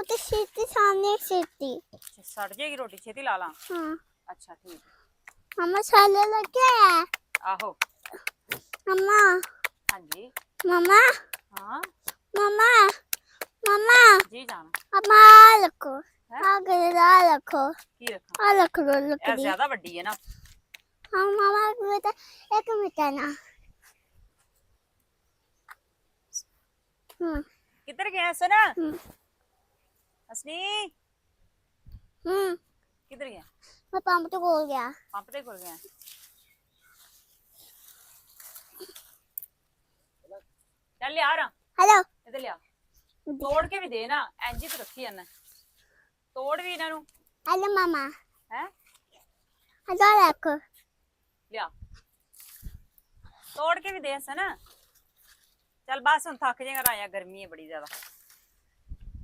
रोटी सीटी सामने सीटी सड़ जाएगी रोटी, छेती ला ला। हाँ अच्छा ठीक मम्मा साले लगे है आहो। मम्मा हाँ जी। मम्मा हाँ मम्मा मम्मा जी जान मम्मा रखो आगे रखो की रखा रखो यार, लकड़ी ज्यादा बड़ी है ना। हाँ मामा बेटा एक मिनट है ना किधर गया सना? हसनी किधर गया? मैं पंप तो खोल गया। पंप ते खुल गया। चल ले आ रहा। हेलो इधर ले आ। तोड़ के भी दे ना, इंजी तो रखी है तोड़ भी इन्हां नू। हेलो मामा हैं हेलो रखो ले आ, तोड़ के भी दे सना। चल बस हुन थक जाएगा राया, गर्मी है बड़ी ज्यादा।